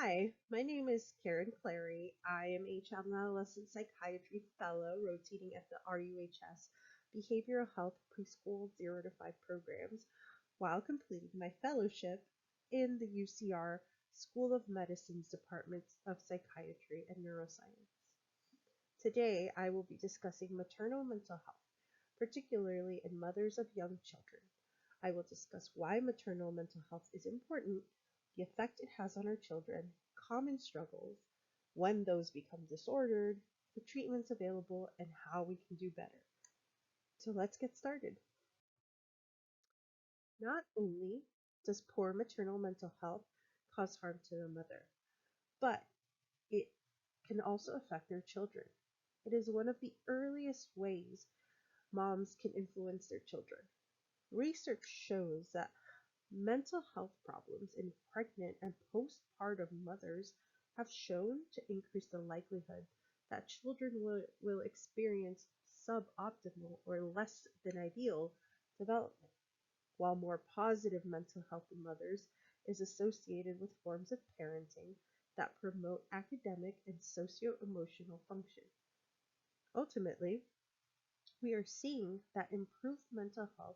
Hi, my name is Karen Clary. I am a child and adolescent psychiatry fellow rotating at the RUHS Behavioral Health Preschool 0 to 5 programs while completing my fellowship in the UCR School of Medicine's Departments of Psychiatry and Neuroscience. Today, I will be discussing maternal mental health, particularly in mothers of young children. I will discuss why maternal mental health is important, the effect it has on our children, common struggles, when those become disordered, the treatments available, and how we can do better. So let's get started. Not only does poor maternal mental health cause harm to the mother, but it can also affect their children. It is one of the earliest ways moms can influence their children. Research shows that mental health problems in pregnant and postpartum mothers have shown to increase the likelihood that children will experience suboptimal or less than ideal development, while more positive mental health in mothers is associated with forms of parenting that promote academic and socio-emotional function. Ultimately, we are seeing that improved mental health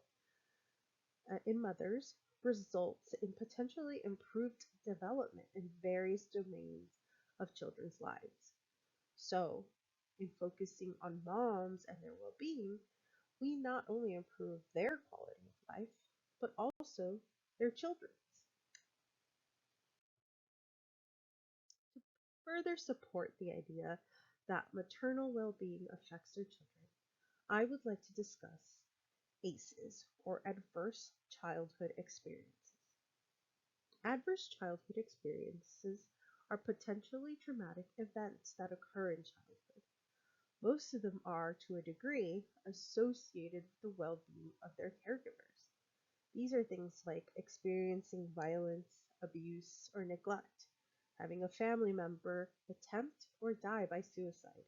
in mothers results in potentially improved development in various domains of children's lives. So, in focusing on moms and their well being, we not only improve their quality of life, but also their children's. Further support the idea that maternal well being affects their children, I would like to discuss ACEs, or Adverse Childhood Experiences. Adverse childhood experiences are potentially traumatic events that occur in childhood. Most of them are, to a degree, associated with the well being of their caregivers. These are things like experiencing violence, abuse, or neglect, having a family member attempt or die by suicide,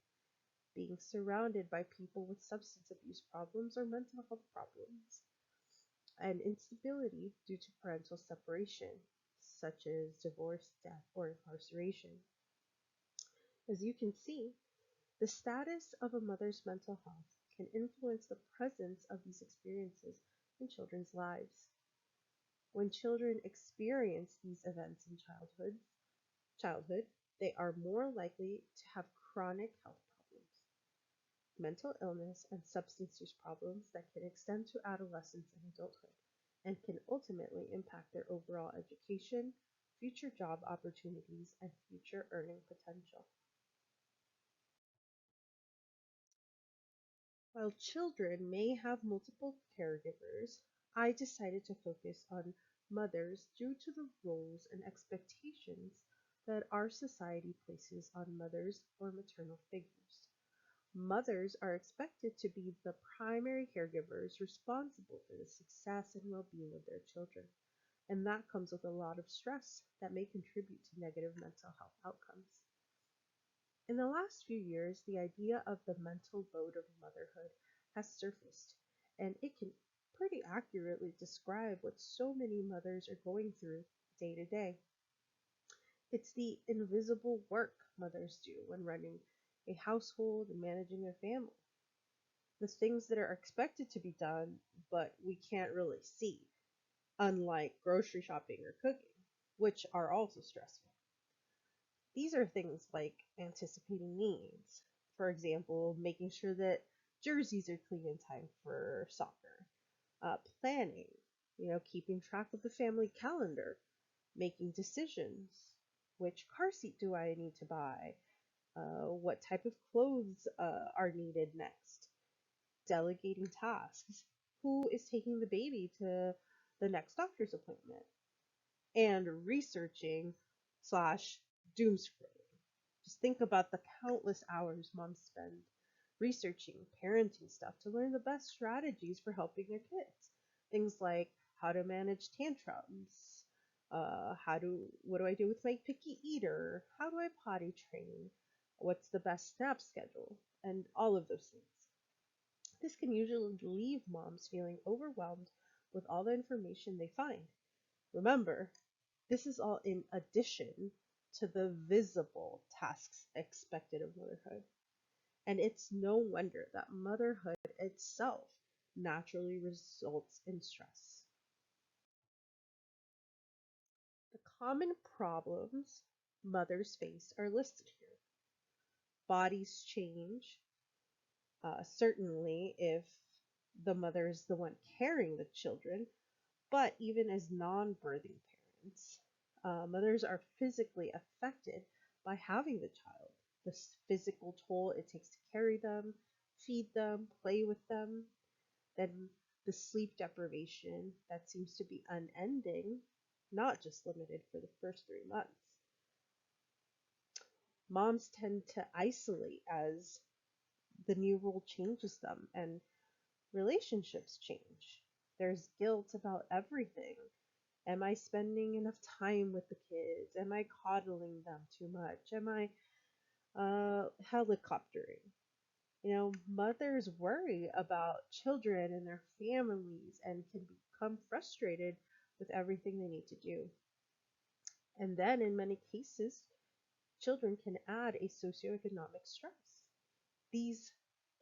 being surrounded by people with substance abuse problems or mental health problems, and instability due to parental separation, such as divorce, death, or incarceration. As you can see, the status of a mother's mental health can influence the presence of these experiences in children's lives. When children experience these events in childhood, they are more likely to have chronic health problems, mental illness, and substance use problems that can extend to adolescence and adulthood, and can ultimately impact their overall education, future job opportunities, and future earning potential. While children may have multiple caregivers, I decided to focus on mothers due to the roles and expectations that our society places on mothers or maternal figures. Mothers are expected to be the primary caregivers responsible for the success and well being of their children, and that comes with a lot of stress that may contribute to negative mental health outcomes. In the last few years, the idea of the mental load of motherhood has surfaced, and it can pretty accurately describe what so many mothers are going through day to day. It's the invisible work mothers do when running a household and managing a family. The things that are expected to be done, but we can't really see, unlike grocery shopping or cooking, which are also stressful. These are things like anticipating needs. For example, making sure that jerseys are clean in time for soccer, planning, keeping track of the family calendar, making decisions. Which car seat do I need to buy? What type of clothes are needed next? Delegating tasks. Who is taking the baby to the next doctor's appointment? And researching slash doom scrolling. Just think about the countless hours moms spend researching parenting stuff to learn the best strategies for helping their kids. Things like how to manage tantrums, what do I do with my picky eater? How do I potty train? What's the best nap schedule? And all of those things. This can usually leave moms feeling overwhelmed with all the information they find. Remember, this is all in addition to the visible tasks expected of motherhood. And it's no wonder that motherhood itself naturally results in stress. The common problems mothers face are listed here. Bodies change, certainly if the mother is the one carrying the children, but even as non birthing parents, mothers are physically affected by having the child. The physical toll it takes to carry them, feed them, play with them, then the sleep deprivation that seems to be unending, not just limited for the first 3 months. Moms tend to isolate as the new role changes them and relationships change. There's guilt about everything. Am I spending enough time with the kids? Am I coddling them too much? Am I helicoptering? Mothers worry about children and their families and can become frustrated with everything they need to do. And then, in many cases, children can add a socioeconomic stress. These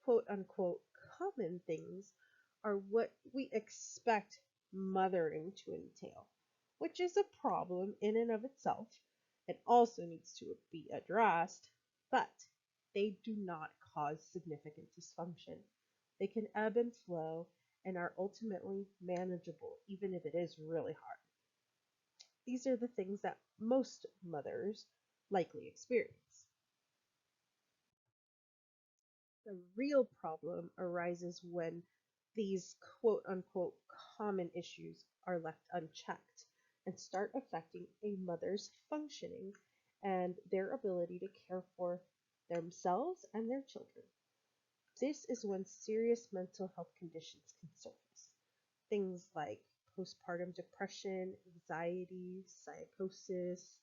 quote unquote common things are what we expect mothering to entail, which is a problem in and of itself and also needs to be addressed, but they do not cause significant dysfunction. They can ebb and flow and are ultimately manageable, even if it is really hard. These are the things that most mothers likely experience. The real problem arises when these quote unquote common issues are left unchecked and start affecting a mother's functioning and their ability to care for themselves and their children. This is when serious mental health conditions can surface. Things like postpartum depression, anxiety, psychosis,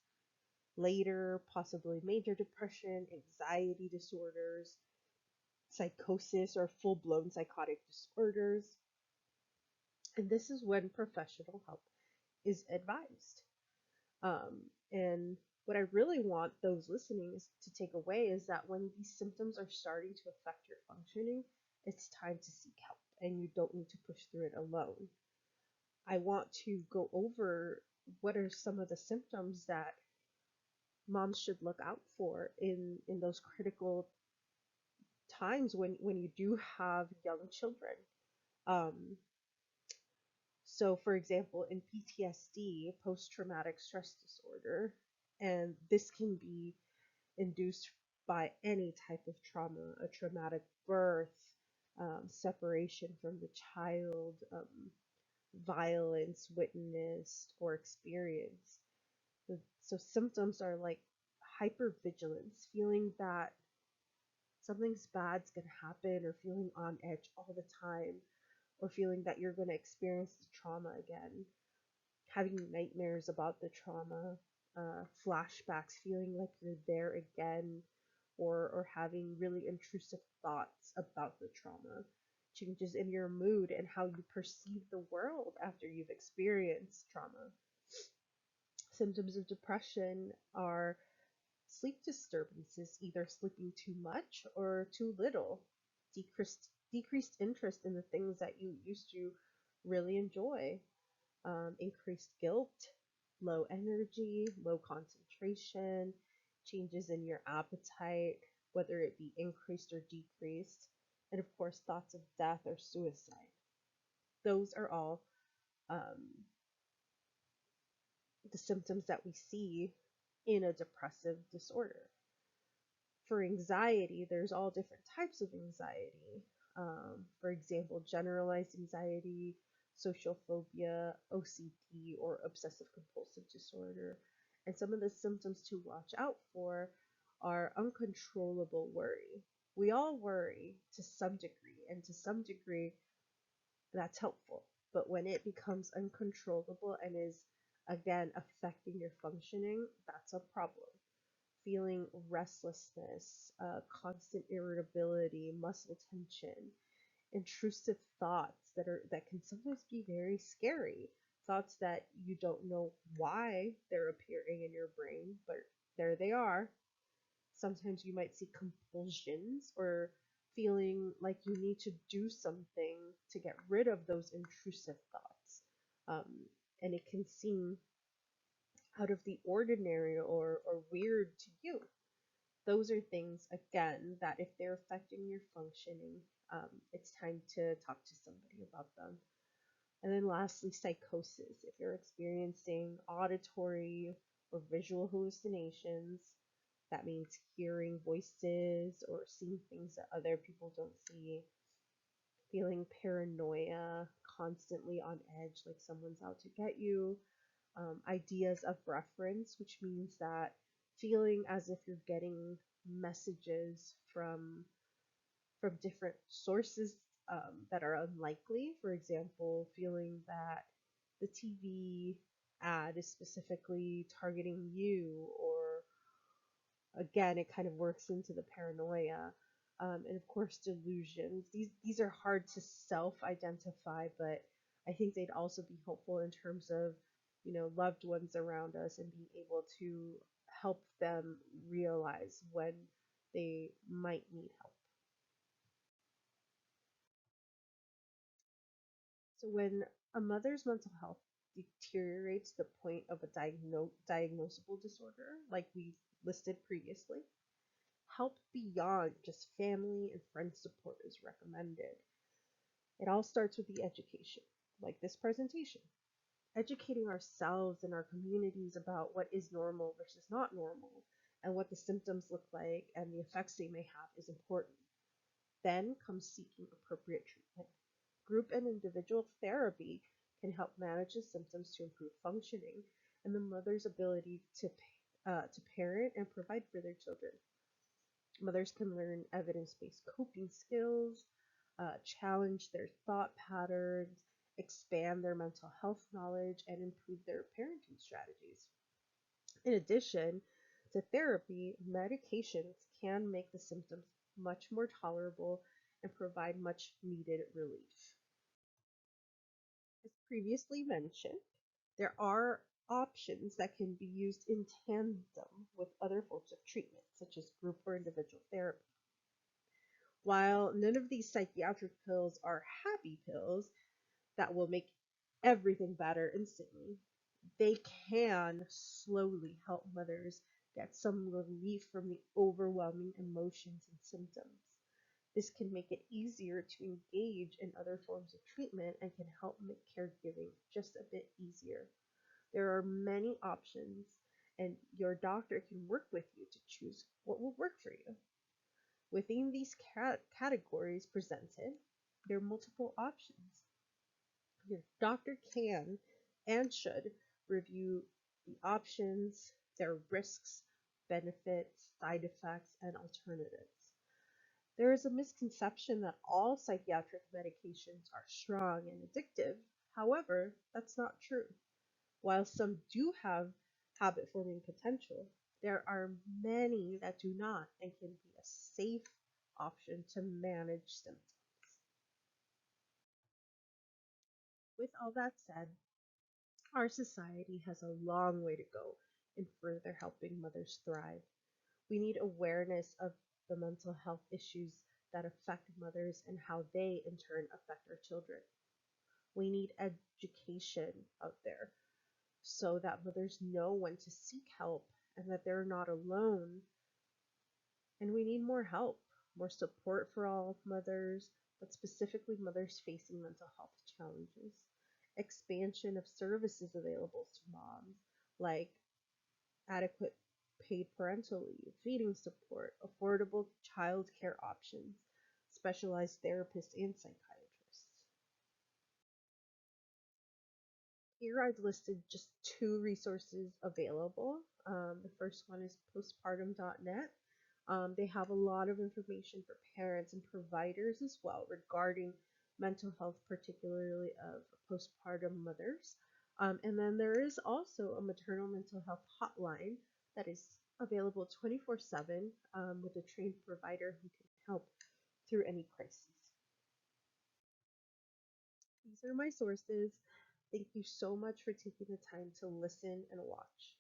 later, possibly major depression, anxiety disorders, psychosis or full blown psychotic disorders. And this is when professional help is advised. And what I really want those listening to take away is that when these symptoms are starting to affect your functioning, it's time to seek help and you don't need to push through it alone. I want to go over what are some of the symptoms that moms should look out for in those critical times when you do have young children. Um, so, for example, in PTSD, post traumatic stress disorder, and this can be induced by any type of trauma, a traumatic birth, separation from the child, violence witnessed or experienced. So, symptoms are like hypervigilance, feeling that something's bad's going to happen, or feeling on edge all the time, or feeling that you're going to experience the trauma again, having nightmares about the trauma, flashbacks, feeling like you're there again, or having really intrusive thoughts about the trauma, changes in your mood and how you perceive the world after you've experienced trauma. Symptoms of depression are sleep disturbances, either sleeping too much or too little, decreased interest in the things that you used to really enjoy, increased guilt, low energy, low concentration, changes in your appetite, whether it be increased or decreased, and of course, thoughts of death or suicide. Those are all um, the symptoms that we see in a depressive disorder. For anxiety, there's all different types of anxiety. For example, generalized anxiety, social phobia, OCD, or obsessive compulsive disorder. And some of the symptoms to watch out for are uncontrollable worry. We all worry to some degree, and to some degree, that's helpful. But when it becomes uncontrollable and is again affecting your functioning, that's a problem. Feeling restlessness, constant irritability, muscle tension, intrusive thoughts that can sometimes be very scary. thoughts that you don't know why they're appearing in your brain, but there they are. Sometimes you might see compulsions or feeling like you need to do something to get rid of those intrusive thoughts. Um, and it can seem out of the ordinary or weird to you. Those are things, again, that if they're affecting your functioning, it's time to talk to somebody about them. And then lastly, psychosis. If you're experiencing auditory or visual hallucinations, that means hearing voices or seeing things that other people don't see, feeling paranoia, constantly on edge, like someone's out to get you, ideas of reference, which means that feeling as if you're getting messages from different sources that are unlikely. For example, feeling that the TV ad is specifically targeting you, or again, it kind of works into the paranoia. And of course, delusions. These are hard to self-identify, but I think they'd also be helpful in terms of, loved ones around us and being able to help them realize when they might need help. So when a mother's mental health deteriorates to the point of a diagnosable disorder, like we listed previously, help beyond just family and friend support is recommended. It all starts with the education, like this presentation. Educating ourselves and our communities about what is normal versus not normal, and what the symptoms look like and the effects they may have is important. Then comes seeking appropriate treatment. Group and individual therapy can help manage the symptoms to improve functioning and the mother's ability to parent and provide for their children. Mothers can learn evidence based coping skills, challenge their thought patterns, expand their mental health knowledge, and improve their parenting strategies. In addition to therapy, medications can make the symptoms much more tolerable and provide much needed relief. As previously mentioned, there are options that can be used in tandem with other forms of treatment, such as group or individual therapy. While none of these psychiatric pills are happy pills that will make everything better instantly, they can slowly help mothers get some relief from the overwhelming emotions and symptoms. This can make it easier to engage in other forms of treatment and can help make caregiving just a bit easier. There are many options, and your doctor can work with you to choose what will work for you. Within these categories presented, there are multiple options. Your doctor can and should review the options, their risks, benefits, side effects, and alternatives. There is a misconception that all psychiatric medications are strong and addictive. However, that's not true. While some do have habit forming potential, there are many that do not and can be a safe option to manage symptoms. With all that said, our society has a long way to go in further helping mothers thrive. We need awareness of the mental health issues that affect mothers and how they, in turn, affect our children. We need education out there so that mothers know when to seek help and that they're not alone. And we need more help, more support for all mothers, but specifically mothers facing mental health challenges. Expansion of services available to moms, like adequate paid parental leave, feeding support, affordable childcare options, specialized therapists, and psychiatrists. Here I've listed just two resources available. The first one is postpartum.net. They have a lot of information for parents and providers as well regarding mental health, particularly of postpartum mothers. And then there is also a maternal mental health hotline that is available 24/7 with a trained provider who can help through any crisis. These are my sources. Thank you so much for taking the time to listen and watch.